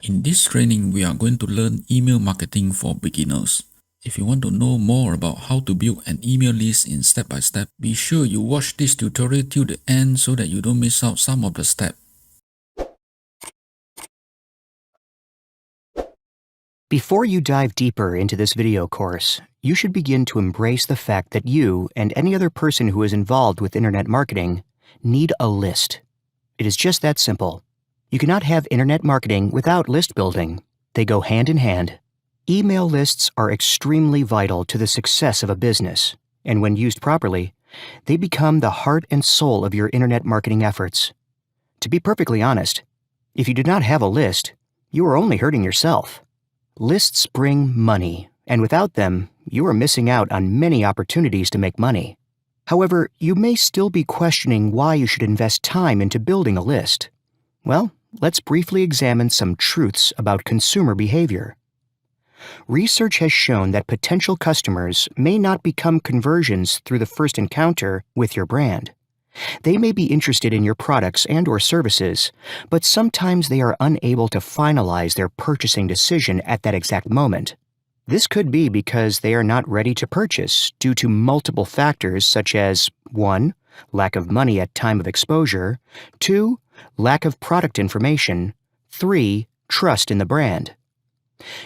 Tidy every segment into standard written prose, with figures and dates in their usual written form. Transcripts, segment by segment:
In this training, we are going to learn email marketing for beginners. If you want to know more about how to build an email list in step by step, be sure you watch this tutorial till the end so that you don't miss out some of the steps. Before you dive deeper into this video course, you should begin to embrace the fact that you and any other person who is involved with internet marketing need a list. It is just that simple. You cannot have internet marketing without list building. They go hand in hand. Email lists are extremely vital to the success of a business, and when used properly, they become the heart and soul of your internet marketing efforts. To be perfectly honest, if you do not have a list, you are only hurting yourself. Lists bring money, and without them, you are missing out on many opportunities to make money. However, you may still be questioning why you should invest time into building a list. Well, let's briefly examine some truths about consumer behavior. Research has shown that potential customers may not become conversions through the first encounter with your brand. They may be interested in your products and/or services, but sometimes they are unable to finalize their purchasing decision at that exact moment. This could be because they are not ready to purchase due to multiple factors such as 1. Lack of money at time of exposure, 2. Lack of product information, 3. Trust in the brand.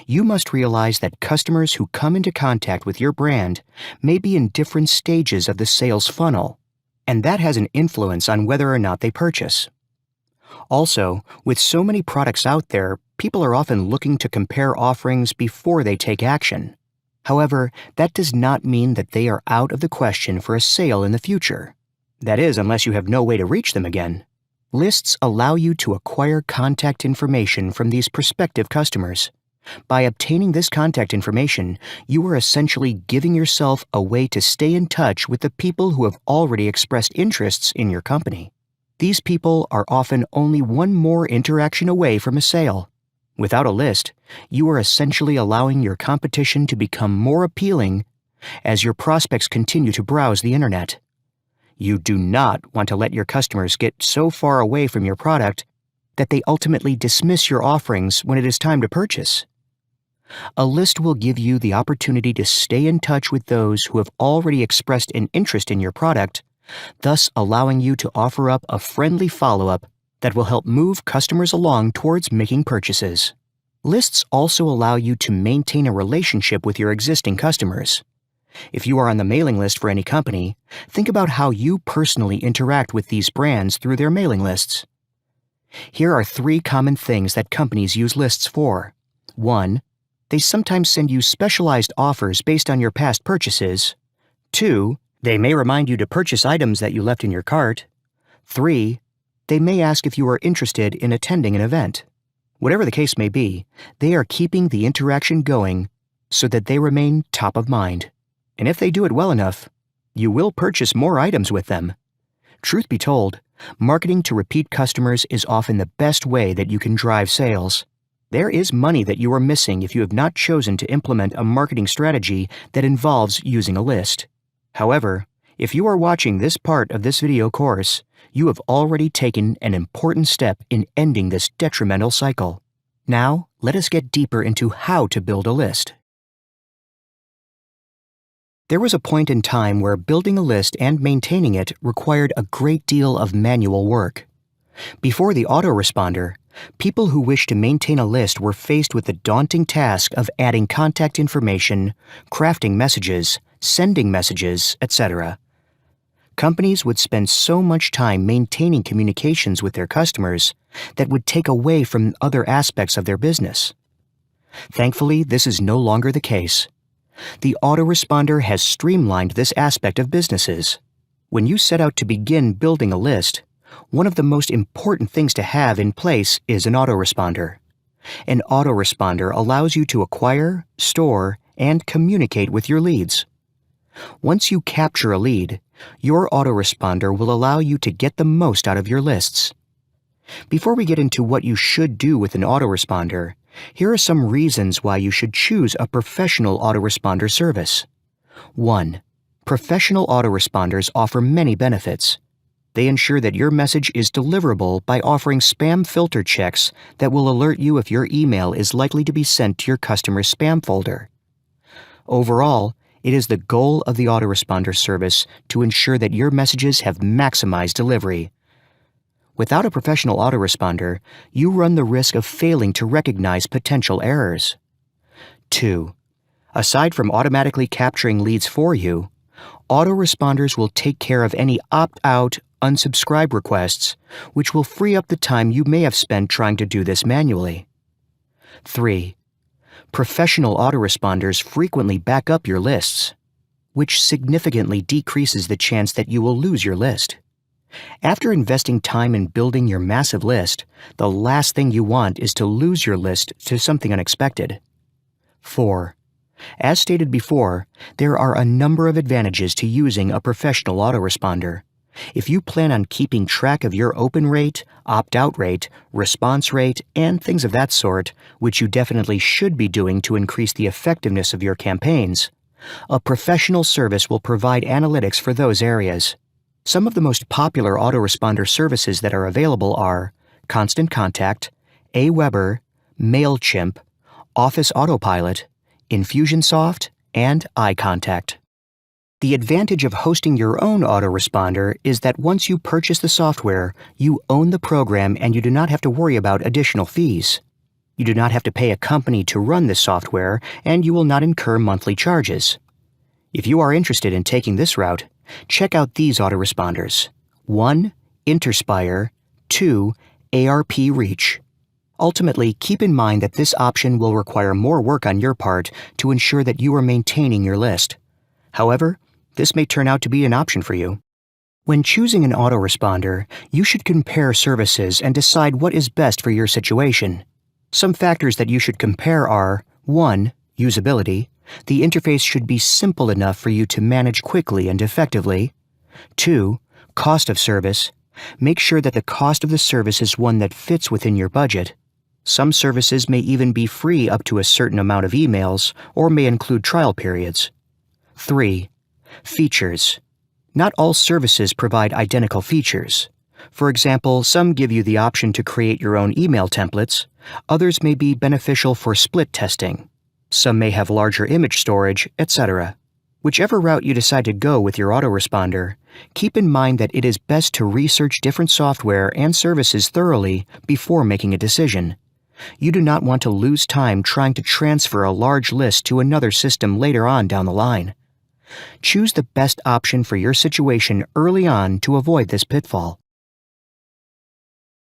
You must realize that customers who come into contact with your brand may be in different stages of the sales funnel, and that has an influence on whether or not they purchase. Also, with so many products out there, people are often looking to compare offerings before they take action. However, that does not mean that they are out of the question for a sale in the future. That is, unless you have no way to reach them again. Lists allow you to acquire contact information from these prospective customers. By obtaining this contact information, you are essentially giving yourself a way to stay in touch with the people who have already expressed interests in your company. These people are often only one more interaction away from a sale. Without a list, you are essentially allowing your competition to become more appealing as your prospects continue to browse the internet. You do not want to let your customers get so far away from your product that they ultimately dismiss your offerings when it is time to purchase. A list will give you the opportunity to stay in touch with those who have already expressed an interest in your product, thus allowing you to offer up a friendly follow-up that will help move customers along towards making purchases. Lists also allow you to maintain a relationship with your existing customers. If you are on the mailing list for any company, think about how you personally interact with these brands through their mailing lists. Here are 3 common things that companies use lists for. 1. They sometimes send you specialized offers based on your past purchases. 2. They may remind you to purchase items that you left in your cart. 3. They may ask if you are interested in attending an event. Whatever the case may be, they are keeping the interaction going so that they remain top of mind. And if they do it well enough, you will purchase more items with them. Truth be told, marketing to repeat customers is often the best way that you can drive sales. There is money that you are missing if you have not chosen to implement a marketing strategy that involves using a list. However, if you are watching this part of this video course, you have already taken an important step in ending this detrimental cycle. Now, let us get deeper into how to build a list. There was a point in time where building a list and maintaining it required a great deal of manual work. Before the autoresponder, people who wished to maintain a list were faced with the daunting task of adding contact information, crafting messages, sending messages, etc. Companies would spend so much time maintaining communications with their customers that would take away from other aspects of their business. Thankfully, this is no longer the case. The autoresponder has streamlined this aspect of businesses. When you set out to begin building a list, one of the most important things to have in place is an autoresponder. An autoresponder allows you to acquire, store, and communicate with your leads. Once you capture a lead, your autoresponder will allow you to get the most out of your lists. Before we get into what you should do with an autoresponder, here are some reasons why you should choose a professional autoresponder service. 1. Professional autoresponders offer many benefits. They ensure that your message is deliverable by offering spam filter checks that will alert you if your email is likely to be sent to your customer's spam folder. Overall, it is the goal of the autoresponder service to ensure that your messages have maximized delivery. Without a professional autoresponder, you run the risk of failing to recognize potential errors. 2. Aside from automatically capturing leads for you, autoresponders will take care of any opt-out, unsubscribe requests, which will free up the time you may have spent trying to do this manually. 3. Professional autoresponders frequently back up your lists, which significantly decreases the chance that you will lose your list. After investing time in building your massive list, the last thing you want is to lose your list to something unexpected. 4. As stated before, there are a number of advantages to using a professional autoresponder. If you plan on keeping track of your open rate, opt-out rate, response rate, and things of that sort, which you definitely should be doing to increase the effectiveness of your campaigns, a professional service will provide analytics for those areas. Some of the most popular autoresponder services that are available are Constant Contact, Aweber, MailChimp, Office Autopilot, Infusionsoft, and iContact. The advantage of hosting your own autoresponder is that once you purchase the software, you own the program and you do not have to worry about additional fees. You do not have to pay a company to run this software, and you will not incur monthly charges. If you are interested in taking this route, check out these autoresponders. 1. Interspire. 2. ARP Reach. Ultimately, keep in mind that this option will require more work on your part to ensure that you are maintaining your list. However, this may turn out to be an option for you. When choosing an autoresponder, you should compare services and decide what is best for your situation. Some factors that you should compare are 1. Usability. The interface should be simple enough for you to manage quickly and effectively. 2. Cost of service. Make sure that the cost of the service is one that fits within your budget. Some services may even be free up to a certain amount of emails or may include trial periods. 3. Features. Not all services provide identical features. For example, some give you the option to create your own email templates. Others may be beneficial for split testing. Some may have larger image storage, etc. Whichever route you decide to go with your autoresponder, keep in mind that it is best to research different software and services thoroughly before making a decision. You do not want to lose time trying to transfer a large list to another system later on down the line. Choose the best option for your situation early on to avoid this pitfall.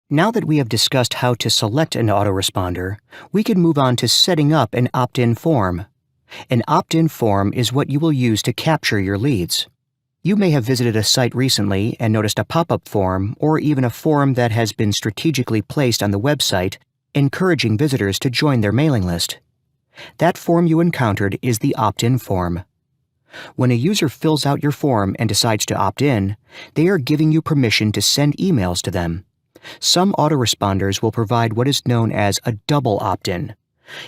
Now that we have discussed how to select an autoresponder, we can move on to setting up an opt-in form. An opt-in form is what you will use to capture your leads. You may have visited a site recently and noticed a pop-up form or even a form that has been strategically placed on the website encouraging visitors to join their mailing list. That form you encountered is the opt-in form. When a user fills out your form and decides to opt in, they are giving you permission to send emails to them. Some autoresponders will provide what is known as a double opt-in,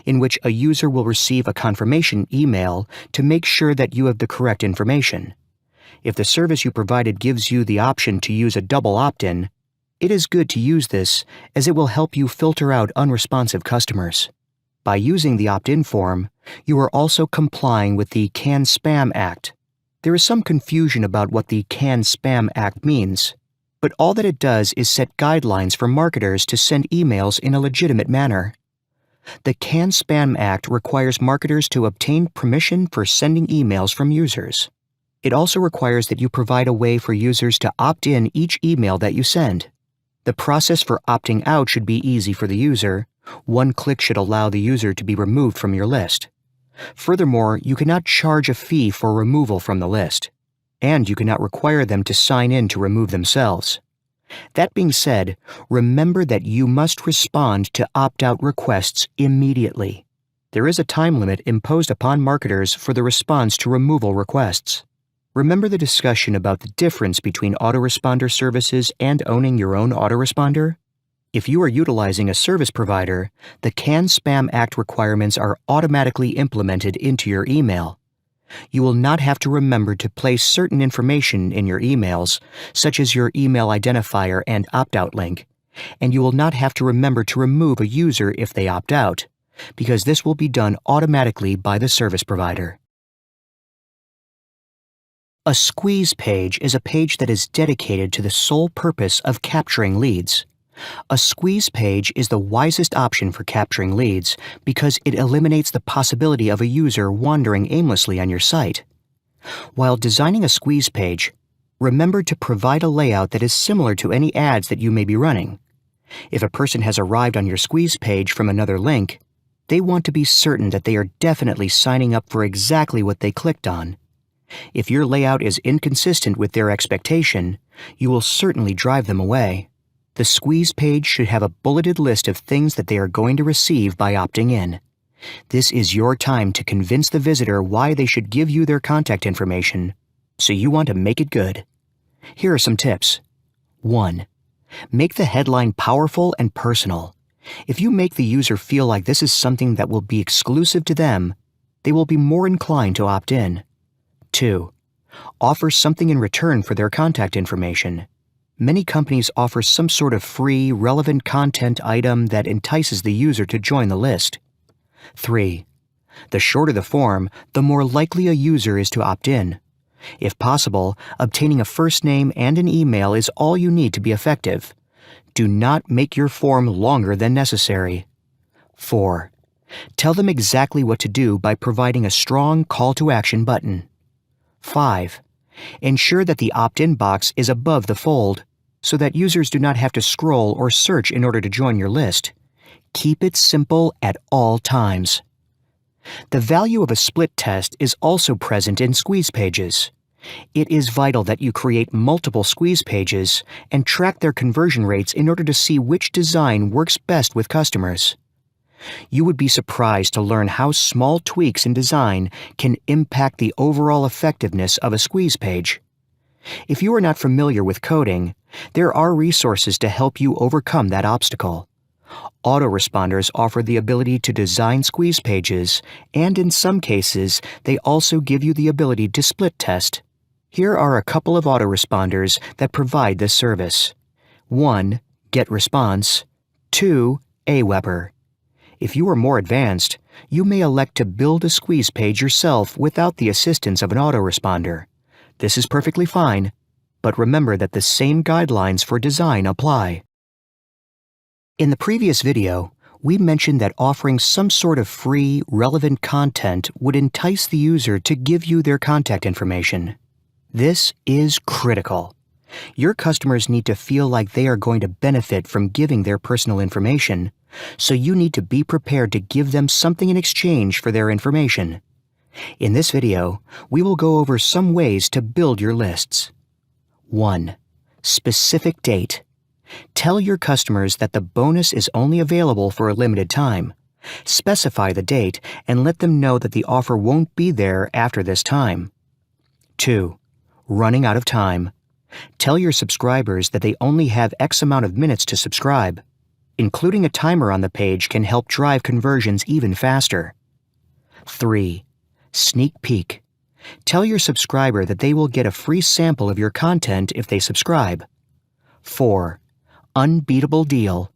in which a user will receive a confirmation email to make sure that you have the correct information. If the service you provided gives you the option to use a double opt-in, it is good to use this as it will help you filter out unresponsive customers. By using the opt-in form, you are also complying with the Can Spam Act. There is some confusion about what the Can Spam Act means, but all that it does is set guidelines for marketers to send emails in a legitimate manner. The Can Spam Act requires marketers to obtain permission for sending emails from users. It also requires that you provide a way for users to opt in each email that you send. The process for opting out should be easy for the user. One click should allow the user to be removed from your list. Furthermore, you cannot charge a fee for removal from the list, and you cannot require them to sign in to remove themselves. That being said, remember that you must respond to opt-out requests immediately. There is a time limit imposed upon marketers for the response to removal requests. Remember the discussion about the difference between autoresponder services and owning your own autoresponder? If you are utilizing a service provider, the Can Spam Act requirements are automatically implemented into your email. You will not have to remember to place certain information in your emails, such as your email identifier and opt-out link, and you will not have to remember to remove a user if they opt out, because this will be done automatically by the service provider. A squeeze page is a page that is dedicated to the sole purpose of capturing leads. A squeeze page is the wisest option for capturing leads because it eliminates the possibility of a user wandering aimlessly on your site. While designing a squeeze page, remember to provide a layout that is similar to any ads that you may be running. If a person has arrived on your squeeze page from another link, they want to be certain that they are definitely signing up for exactly what they clicked on. If your layout is inconsistent with their expectation, you will certainly drive them away. The squeeze page should have a bulleted list of things that they are going to receive by opting in. This is your time to convince the visitor why they should give you their contact information, so you want to make it good. Here are some tips. 1. Make the headline powerful and personal. If you make the user feel like this is something that will be exclusive to them, they will be more inclined to opt in. 2. Offer something in return for their contact information. Many companies offer some sort of free, relevant content item that entices the user to join the list. 3. The shorter the form, the more likely a user is to opt in. If possible, obtaining a first name and an email is all you need to be effective. Do not make your form longer than necessary. 4. Tell them exactly what to do by providing a strong call to action button. 5. Ensure that the opt-in box is above the fold, so that users do not have to scroll or search in order to join your list. Keep it simple at all times. The value of a split test is also present in squeeze pages. It is vital that you create multiple squeeze pages and track their conversion rates in order to see which design works best with customers. You would be surprised to learn how small tweaks in design can impact the overall effectiveness of a squeeze page. If you are not familiar with coding, there are resources to help you overcome that obstacle. Autoresponders offer the ability to design squeeze pages, and in some cases, they also give you the ability to split test. Here are a couple of autoresponders that provide this service. 1. GetResponse. 2. Aweber. If you are more advanced, you may elect to build a squeeze page yourself without the assistance of an autoresponder. This is perfectly fine, but remember that the same guidelines for design apply. In the previous video, we mentioned that offering some sort of free, relevant content would entice the user to give you their contact information. This is critical. Your customers need to feel like they are going to benefit from giving their personal information, so you need to be prepared to give them something in exchange for their information. In this video, we will go over some ways to build your lists. 1. Specific date. Tell your customers that the bonus is only available for a limited time. Specify the date and let them know that the offer won't be there after this time. 2. Running out of time. Tell your subscribers that they only have X amount of minutes to subscribe. Including a timer on the page can help drive conversions even faster. 3. Sneak peek. Tell your subscriber that they will get a free sample of your content if they subscribe. 4. Unbeatable deal.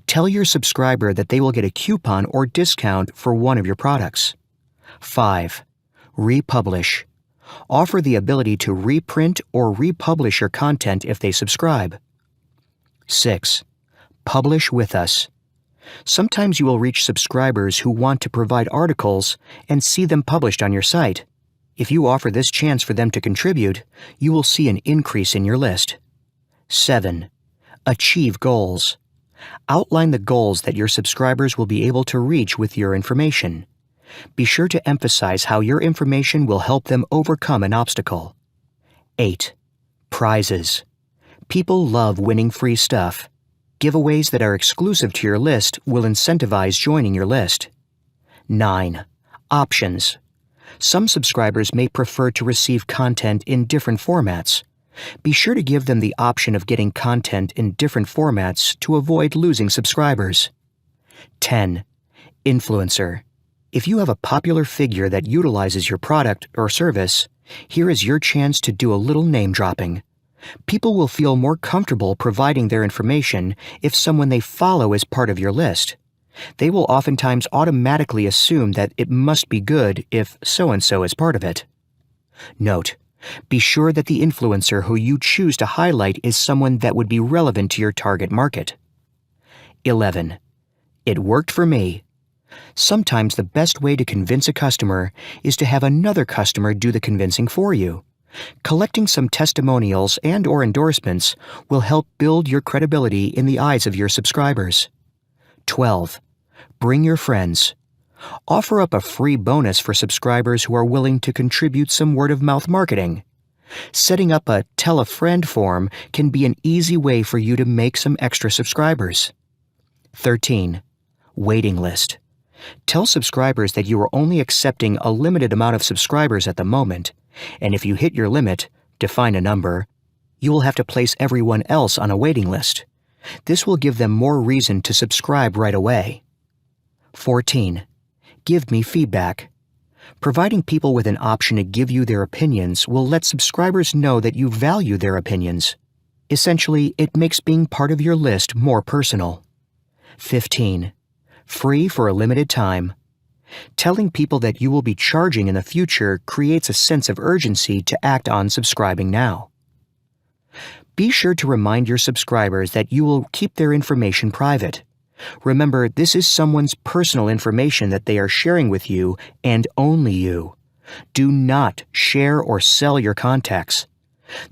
Tell your subscriber that they will get a coupon or discount for one of your products. 5. Republish. Offer the ability to reprint or republish your content if they subscribe. 6. Publish with us. Sometimes you will reach subscribers who want to provide articles and see them published on your site. If you offer this chance for them to contribute, you will see an increase in your list. 7. Achieve goals. Outline the goals that your subscribers will be able to reach with your information. Be sure to emphasize how your information will help them overcome an obstacle. 8. Prizes. People love winning free stuff. Giveaways that are exclusive to your list will incentivize joining your list. 9. Options. Some subscribers may prefer to receive content in different formats. Be sure to give them the option of getting content in different formats to avoid losing subscribers. 10. Influencer. If you have a popular figure that utilizes your product or service, here is your chance to do a little name dropping. People will feel more comfortable providing their information if someone they follow is part of your list. They will oftentimes automatically assume that it must be good if so-and-so is part of it. Note: be sure that the influencer who you choose to highlight is someone that would be relevant to your target market. 11. It worked for me. Sometimes the best way to convince a customer is to have another customer do the convincing for you. Collecting some testimonials and/or endorsements will help build your credibility in the eyes of your subscribers. 12. Bring your friends. Offer up a free bonus for subscribers who are willing to contribute some word-of-mouth marketing. Setting up a Tell a Friend form can be an easy way for you to make some extra subscribers. 13. Waiting list. Tell subscribers that you are only accepting a limited amount of subscribers at the moment, and if you hit your limit, define a number, you will have to place everyone else on a waiting list. This will give them more reason to subscribe right away. 14. Give me feedback. Providing people with an option to give you their opinions will let subscribers know that you value their opinions. Essentially, it makes being part of your list more personal. 15. Free for a limited time. Telling people that you will be charging in the future creates a sense of urgency to act on subscribing now. Be sure to remind your subscribers that you will keep their information private. Remember, this is someone's personal information that they are sharing with you and only you. Do not share or sell your contacts.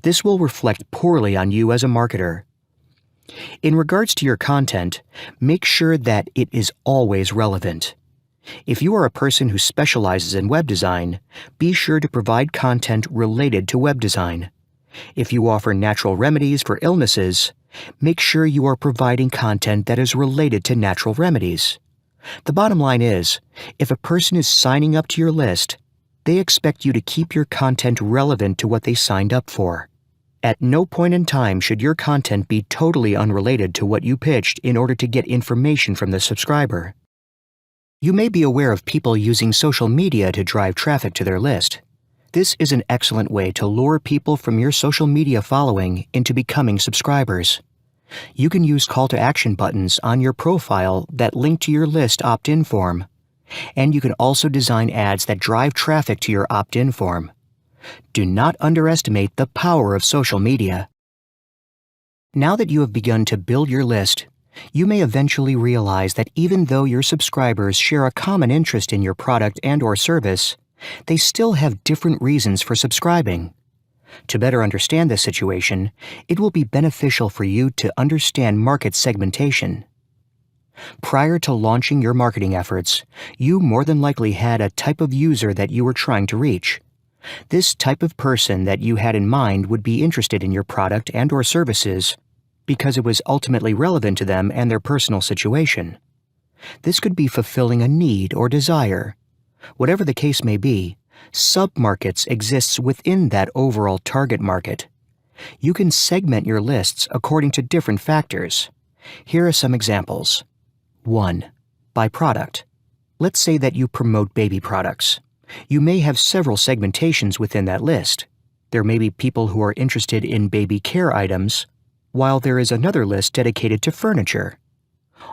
This will reflect poorly on you as a marketer. In regards to your content, make sure that it is always relevant. If you are a person who specializes in web design, be sure to provide content related to web design. If you offer natural remedies for illnesses, make sure you are providing content that is related to natural remedies. The bottom line is, if a person is signing up to your list, they expect you to keep your content relevant to what they signed up for. At no point in time should your content be totally unrelated to what you pitched in order to get information from the subscriber. You may be aware of people using social media to drive traffic to their list. This is an excellent way to lure people from your social media following into becoming subscribers. You can use call-to-action buttons on your profile that link to your list opt-in form. And you can also design ads that drive traffic to your opt-in form. Do not underestimate the power of social media. Now that you have begun to build your list, you may eventually realize that even though your subscribers share a common interest in your product and/or service, they still have different reasons for subscribing. To better understand this situation, it will be beneficial for you to understand market segmentation. Prior to launching your marketing efforts, you more than likely had a type of user that you were trying to reach. This type of person that you had in mind would be interested in your product and/or services because it was ultimately relevant to them and their personal situation. This could be fulfilling a need or desire. Whatever the case may be, sub-markets exist within that overall target market. You can segment your lists according to different factors. Here are some examples. 1. By product. Let's say that you promote baby products. You may have several segmentations within that list. There may be people who are interested in baby care items, while there is another list dedicated to furniture.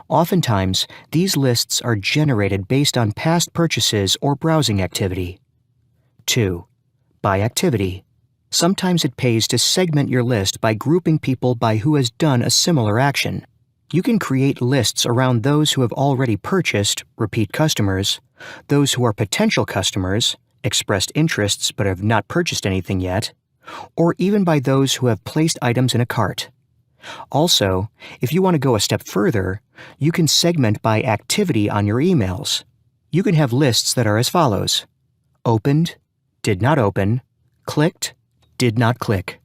Oftentimes, these lists are generated based on past purchases or browsing activity. 2. By activity. Sometimes it pays to segment your list by grouping people by who has done a similar action. You can create lists around those who have already purchased, repeat customers, those who are potential customers, expressed interests but have not purchased anything yet, or even by those who have placed items in a cart. Also, if you want to go a step further, you can segment by activity on your emails. You can have lists that are as follows: opened, did not open, clicked, did not click.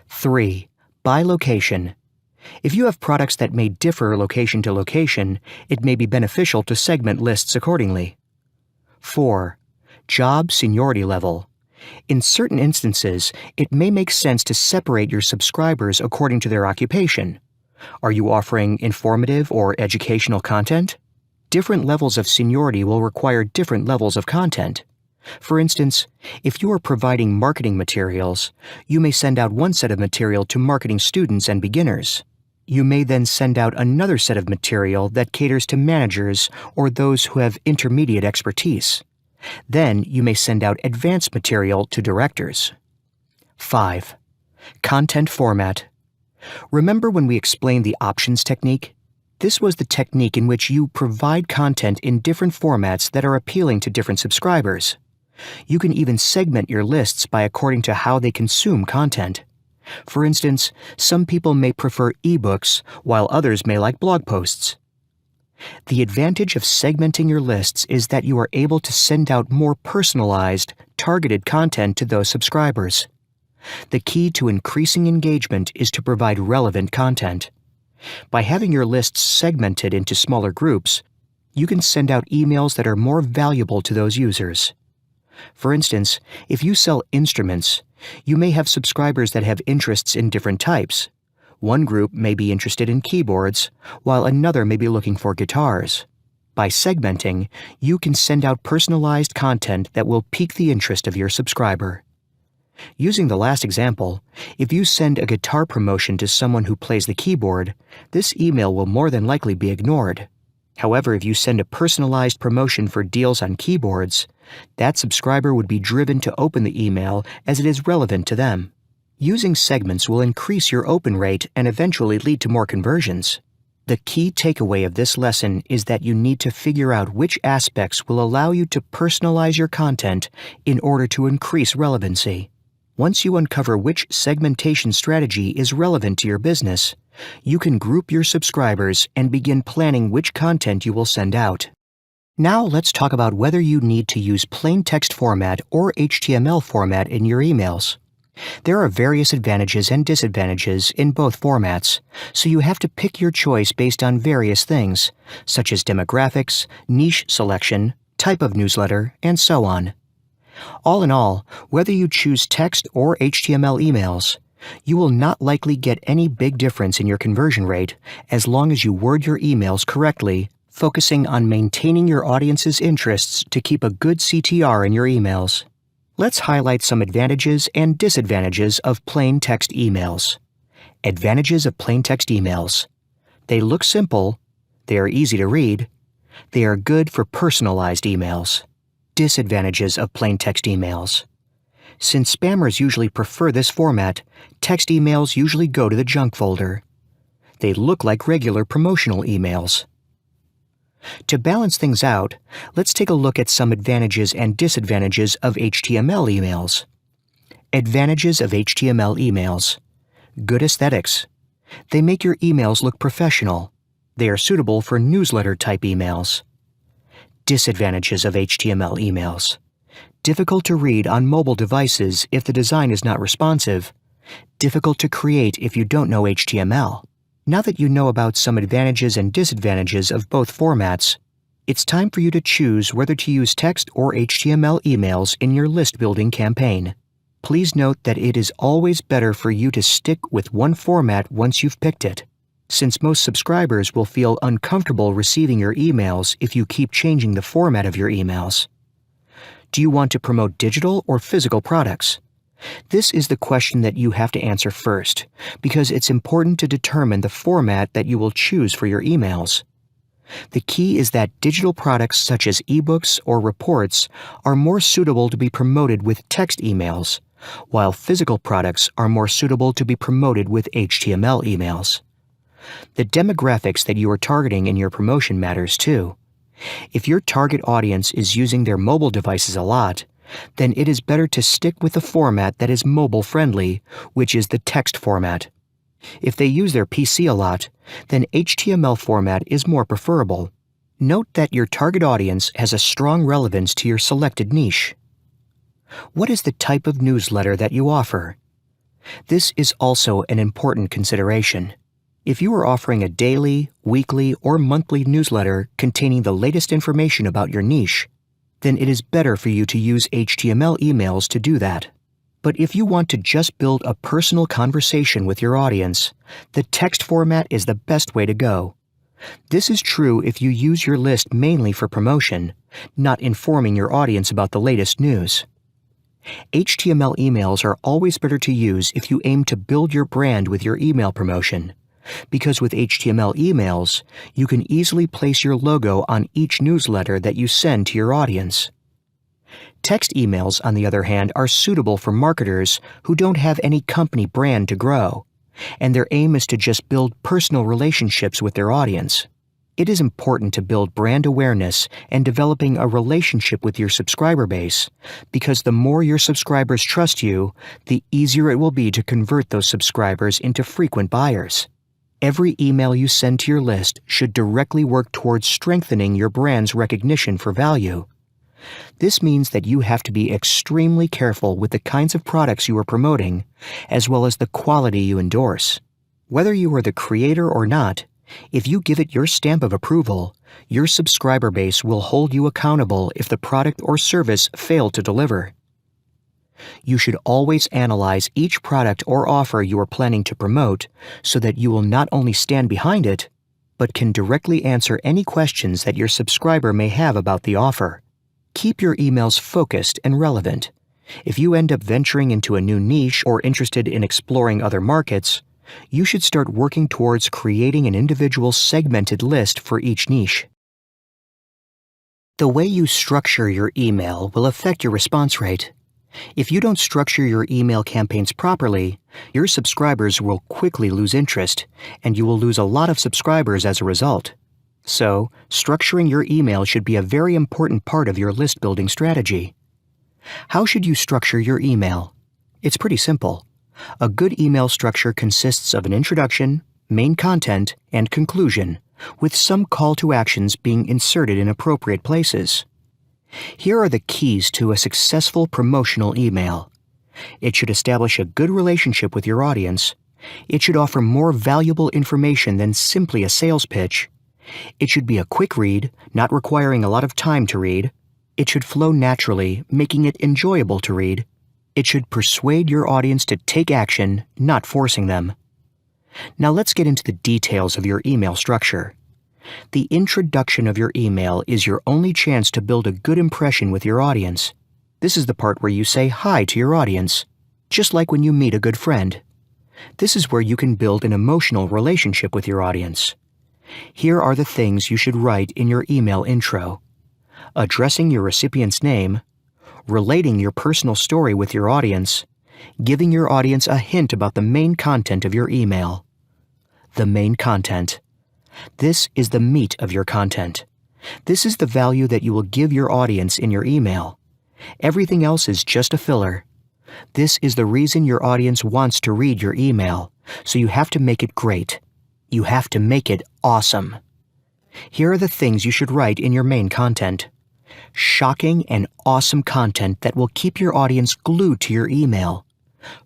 3. By location. If you have products that may differ location to location, it may be beneficial to segment lists accordingly. 4. Job seniority level. In certain instances, it may make sense to separate your subscribers according to their occupation. Are you offering informative or educational content? Different levels of seniority will require different levels of content. For instance, if you are providing marketing materials, you may send out one set of material to marketing students and beginners. You may then send out another set of material that caters to managers or those who have intermediate expertise. Then you may send out advanced material to directors. 5. Content format. Remember when we explained the options technique? This was the technique in which you provide content in different formats that are appealing to different subscribers. You can even segment your lists by according to how they consume content. For instance, some people may prefer ebooks, while others may like blog posts. The advantage of segmenting your lists is that you are able to send out more personalized, targeted content to those subscribers. The key to increasing engagement is to provide relevant content. By having your lists segmented into smaller groups, you can send out emails that are more valuable to those users. For instance, if you sell instruments, you may have subscribers that have interests in different types. One group may be interested in keyboards, while another may be looking for guitars. By segmenting, you can send out personalized content that will pique the interest of your subscriber. Using the last example, if you send a guitar promotion to someone who plays the keyboard, this email will more than likely be ignored. However, if you send a personalized promotion for deals on keyboards, that subscriber would be driven to open the email as it is relevant to them. Using segments will increase your open rate and eventually lead to more conversions. The key takeaway of this lesson is that you need to figure out which aspects will allow you to personalize your content in order to increase relevancy. Once you uncover which segmentation strategy is relevant to your business, you can group your subscribers and begin planning which content you will send out. Now let's talk about whether you need to use plain text format or HTML format in your emails. There are various advantages and disadvantages in both formats, so you have to pick your choice based on various things, such as demographics, niche selection, type of newsletter, and so on. All in all, whether you choose text or HTML emails, you will not likely get any big difference in your conversion rate as long as you word your emails correctly, focusing on maintaining your audience's interests to keep a good CTR in your emails. Let's highlight some advantages and disadvantages of plain text emails. Advantages of plain text emails. They look simple, they are easy to read, they are good for personalized emails. Disadvantages of plain text emails. Since spammers usually prefer this format, text emails usually go to the junk folder. They look like regular promotional emails. To balance things out, let's take a look at some advantages and disadvantages of HTML emails. Advantages of HTML emails. Good aesthetics. They make your emails look professional. They are suitable for newsletter-type emails. Disadvantages of HTML emails. Difficult to read on mobile devices if the design is not responsive. Difficult to create if you don't know HTML. Now that you know about some advantages and disadvantages of both formats, it's time for you to choose whether to use text or HTML emails in your list-building campaign. Please note that it is always better for you to stick with one format once you've picked it, since most subscribers will feel uncomfortable receiving your emails if you keep changing the format of your emails. Do you want to promote digital or physical products? This is the question that you have to answer first, because it's important to determine the format that you will choose for your emails. The key is that digital products such as ebooks or reports are more suitable to be promoted with text emails, while physical products are more suitable to be promoted with HTML emails. The demographics that you are targeting in your promotion matters too. If your target audience is using their mobile devices a lot, then it is better to stick with the format that is mobile-friendly, which is the text format. If they use their PC a lot, then HTML format is more preferable. Note that your target audience has a strong relevance to your selected niche. What is the type of newsletter that you offer? This is also an important consideration. If you are offering a daily, weekly, or monthly newsletter containing the latest information about your niche, then it is better for you to use HTML emails to do that. But if you want to just build a personal conversation with your audience, the text format is the best way to go. This is true if you use your list mainly for promotion, not informing your audience about the latest news. HTML emails are always better to use if you aim to build your brand with your email promotion, because with HTML emails, you can easily place your logo on each newsletter that you send to your audience. Text emails, on the other hand, are suitable for marketers who don't have any company brand to grow, and their aim is to just build personal relationships with their audience. It is important to build brand awareness and developing a relationship with your subscriber base, because the more your subscribers trust you, the easier it will be to convert those subscribers into frequent buyers. Every email you send to your list should directly work towards strengthening your brand's recognition for value. This means that you have to be extremely careful with the kinds of products you are promoting, as well as the quality you endorse. Whether you are the creator or not, if you give it your stamp of approval, your subscriber base will hold you accountable if the product or service failed to deliver. You should always analyze each product or offer you are planning to promote so that you will not only stand behind it, but can directly answer any questions that your subscriber may have about the offer. Keep your emails focused and relevant. If you end up venturing into a new niche or interested in exploring other markets, you should start working towards creating an individual segmented list for each niche. The way you structure your email will affect your response rate. If you don't structure your email campaigns properly, your subscribers will quickly lose interest, and you will lose a lot of subscribers as a result. So, structuring your email should be a very important part of your list building strategy. How should you structure your email? It's pretty simple. A good email structure consists of an introduction, main content, and conclusion, with some call to actions being inserted in appropriate places. Here are the keys to a successful promotional email. It should establish a good relationship with your audience. It should offer more valuable information than simply a sales pitch. It should be a quick read, not requiring a lot of time to read. It should flow naturally, making it enjoyable to read. It should persuade your audience to take action, not forcing them. Now let's get into the details of your email structure. The introduction of your email is your only chance to build a good impression with your audience. This is the part where you say hi to your audience, just like when you meet a good friend. This is where you can build an emotional relationship with your audience. Here are the things you should write in your email intro: addressing your recipient's name, relating your personal story with your audience, giving your audience a hint about the main content of your email. The main content. This is the meat of your content. This is the value that you will give your audience in your email. Everything else is just a filler. This is the reason your audience wants to read your email, so you have to make it great. You have to make it awesome. Here are the things you should write in your main content. Shocking and awesome content that will keep your audience glued to your email.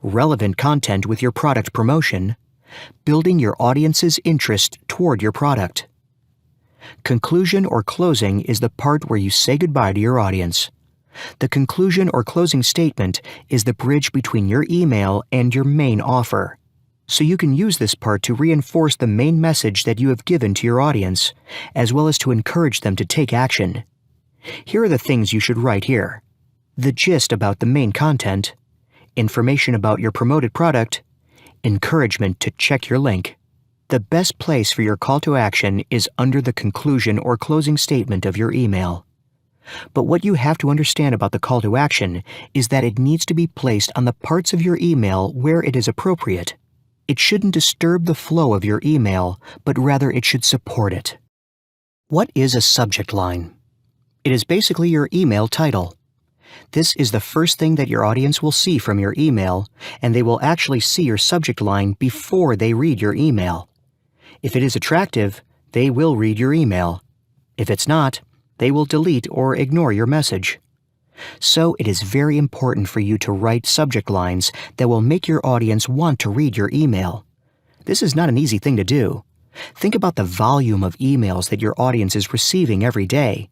Relevant content with your product promotion. Building your audience's interest toward your product. Conclusion or closing is the part where you say goodbye to your audience. The conclusion or closing statement is the bridge between your email and your main offer. So you can use this part to reinforce the main message that you have given to your audience, as well as to encourage them to take action. Here are the things you should write here: the gist about the main content, information about your promoted product, encouragement to check your link. The best place for your call to action is under the conclusion or closing statement of your email. But what you have to understand about the call to action is that it needs to be placed on the parts of your email where it is appropriate. It shouldn't disturb the flow of your email, but rather it should support it. What is a subject line? It is basically your email title. This is the first thing that your audience will see from your email, and they will actually see your subject line before they read your email. If it is attractive, they will read your email. If it's not, they will delete or ignore your message. So it is very important for you to write subject lines that will make your audience want to read your email. This is not an easy thing to do. Think about the volume of emails that your audience is receiving every day.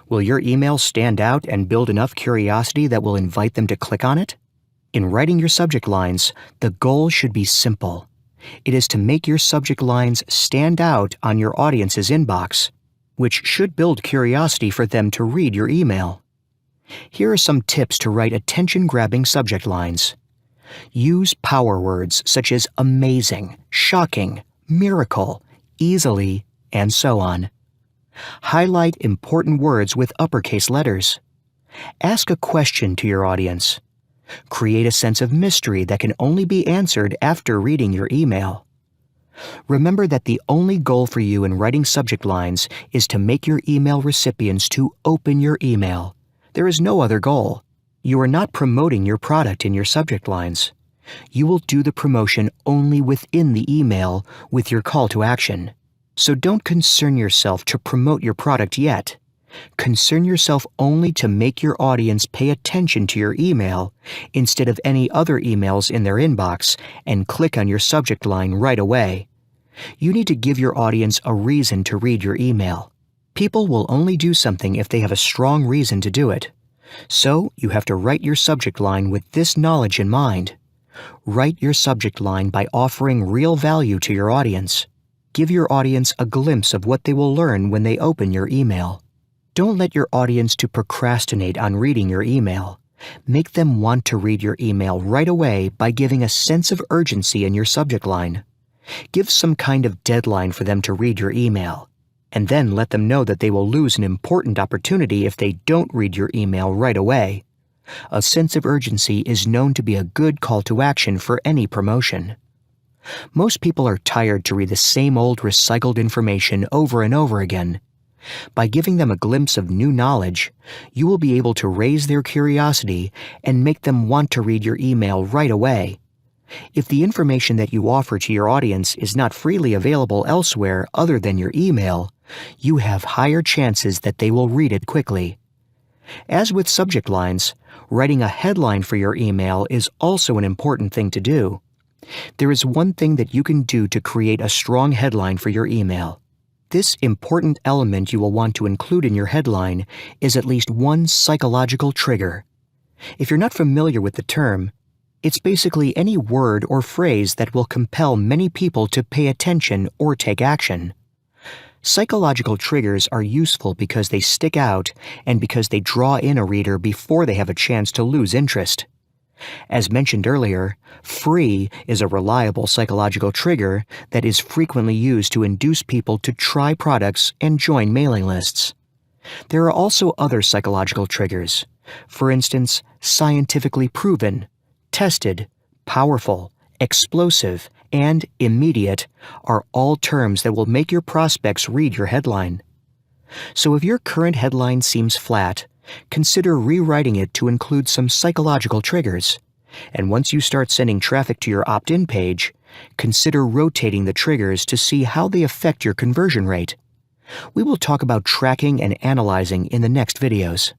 Will your email stand out and build enough curiosity that will invite them to click on it? In writing your subject lines, the goal should be simple. It is to make your subject lines stand out on your audience's inbox, which should build curiosity for them to read your email. Here are some tips to write attention-grabbing subject lines. Use power words such as amazing, shocking, miracle, easily, and so on. Highlight important words with uppercase letters. Ask a question to your audience. Create a sense of mystery that can only be answered after reading your email. Remember that the only goal for you in writing subject lines is to make your email recipients to open your email. There is no other goal. You are not promoting your product in your subject lines. You will do the promotion only within the email with your call to action. So don't concern yourself to promote your product yet. Concern yourself only to make your audience pay attention to your email instead of any other emails in their inbox and click on your subject line right away. You need to give your audience a reason to read your email. People will only do something if they have a strong reason to do it. So you have to write your subject line with this knowledge in mind. Write your subject line by offering real value to your audience. Give your audience a glimpse of what they will learn when they open your email. Don't let your audience to procrastinate on reading your email. Make them want to read your email right away by giving a sense of urgency in your subject line. Give some kind of deadline for them to read your email, and then let them know that they will lose an important opportunity if they don't read your email right away. A sense of urgency is known to be a good call to action for any promotion. Most people are tired to read the same old recycled information over and over again. By giving them a glimpse of new knowledge, you will be able to raise their curiosity and make them want to read your email right away. If the information that you offer to your audience is not freely available elsewhere other than your email, you have higher chances that they will read it quickly. As with subject lines, writing a headline for your email is also an important thing to do. There is one thing that you can do to create a strong headline for your email. This important element you will want to include in your headline is at least one psychological trigger. If you're not familiar with the term, it's basically any word or phrase that will compel many people to pay attention or take action. Psychological triggers are useful because they stick out and because they draw in a reader before they have a chance to lose interest. As mentioned earlier, free is a reliable psychological trigger that is frequently used to induce people to try products and join mailing lists. There are also other psychological triggers. For instance, scientifically proven, tested, powerful, explosive, and immediate are all terms that will make your prospects read your headline. So if your current headline seems flat, consider rewriting it to include some psychological triggers. And once you start sending traffic to your opt-in page, consider rotating the triggers to see how they affect your conversion rate. We will talk about tracking and analyzing in the next videos.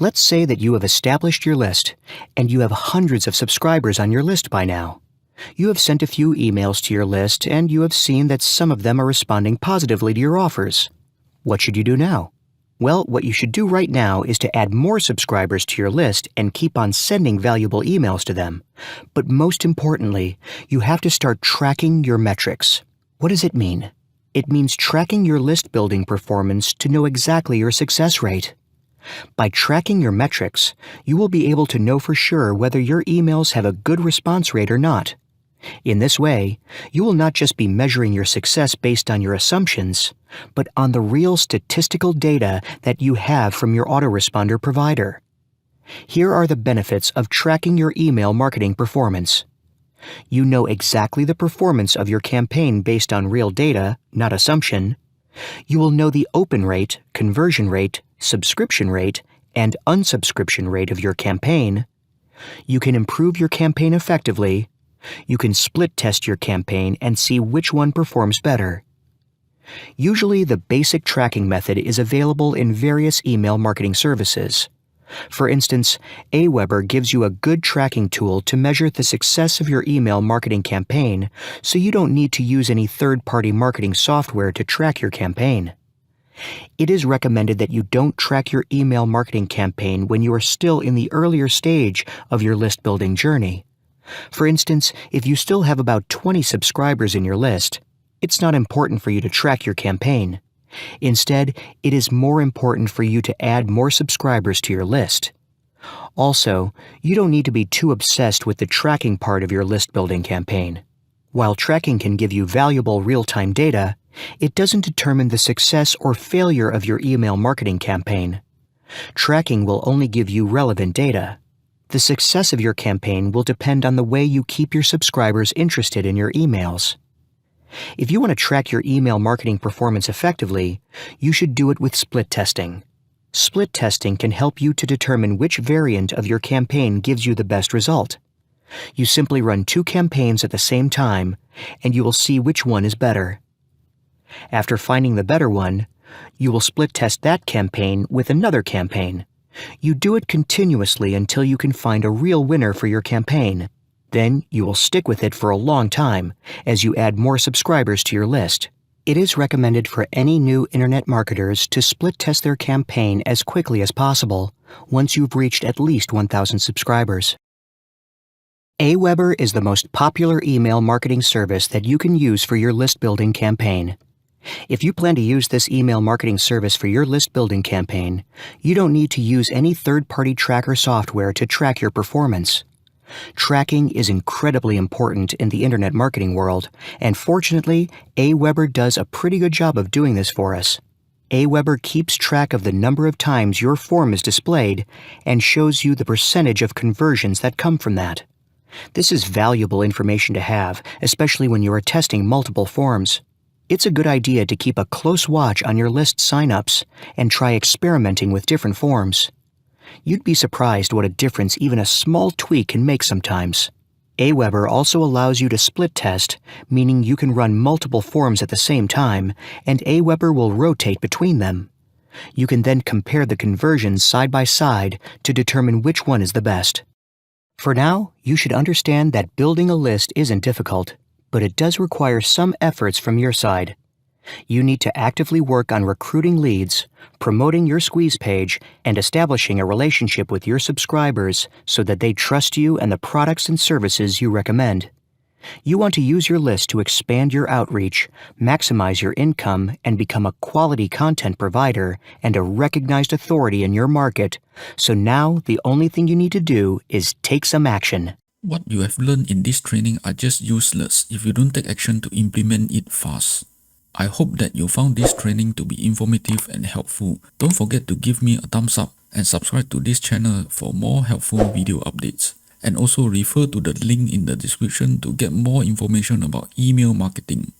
Let's say that you have established your list, and you have hundreds of subscribers on your list by now. You have sent a few emails to your list, and you have seen that some of them are responding positively to your offers. What should you do now? Well, what you should do right now is to add more subscribers to your list and keep on sending valuable emails to them. But most importantly, you have to start tracking your metrics. What does it mean? It means tracking your list building performance to know exactly your success rate. By tracking your metrics, you will be able to know for sure whether your emails have a good response rate or not. In this way, you will not just be measuring your success based on your assumptions, but on the real statistical data that you have from your autoresponder provider. Here are the benefits of tracking your email marketing performance. You know exactly the performance of your campaign based on real data, not assumption. You will know the open rate, conversion rate, subscription rate, and unsubscription rate of your campaign. You can improve your campaign effectively. You can split test your campaign and see which one performs better. Usually, the basic tracking method is available in various email marketing services. For instance, Aweber gives you a good tracking tool to measure the success of your email marketing campaign, so you don't need to use any third-party marketing software to track your campaign. It is recommended that you don't track your email marketing campaign when you are still in the earlier stage of your list-building journey. For instance, if you still have about 20 subscribers in your list, it's not important for you to track your campaign. Instead, it is more important for you to add more subscribers to your list. Also, you don't need to be too obsessed with the tracking part of your list-building campaign. While tracking can give you valuable real-time data, it doesn't determine the success or failure of your email marketing campaign. Tracking will only give you relevant data. The success of your campaign will depend on the way you keep your subscribers interested in your emails. If you want to track your email marketing performance effectively, you should do it with split testing. Split testing can help you to determine which variant of your campaign gives you the best result. You simply run 2 campaigns at the same time, and you will see which one is better. After finding the better one, you will split test that campaign with another campaign. You do it continuously until you can find a real winner for your campaign. Then you will stick with it for a long time as you add more subscribers to your list. It is recommended for any new internet marketers to split test their campaign as quickly as possible once you've reached at least 1,000 subscribers. Aweber is the most popular email marketing service that you can use for your list building campaign. If you plan to use this email marketing service for your list building campaign, you don't need to use any third-party tracker software to track your performance. Tracking is incredibly important in the internet marketing world, and fortunately, Aweber does a pretty good job of doing this for us. Aweber keeps track of the number of times your form is displayed and shows you the percentage of conversions that come from that. This is valuable information to have, especially when you are testing multiple forms. It's a good idea to keep a close watch on your list signups and try experimenting with different forms. You'd be surprised what a difference even a small tweak can make sometimes. Aweber also allows you to split test, meaning you can run multiple forms at the same time, and Aweber will rotate between them. You can then compare the conversions side by side to determine which one is the best. For now, you should understand that building a list isn't difficult, but it does require some efforts from your side. You need to actively work on recruiting leads, promoting your squeeze page, and establishing a relationship with your subscribers so that they trust you and the products and services you recommend. You want to use your list to expand your outreach, maximize your income, and become a quality content provider and a recognized authority in your market. So now the only thing you need to do is take some action. What you have learned in this training are just useless if you don't take action to implement it fast. I hope that you found this training to be informative and helpful. Don't forget to give me a thumbs up and subscribe to this channel for more helpful video updates. And also refer to the link in the description to get more information about email marketing.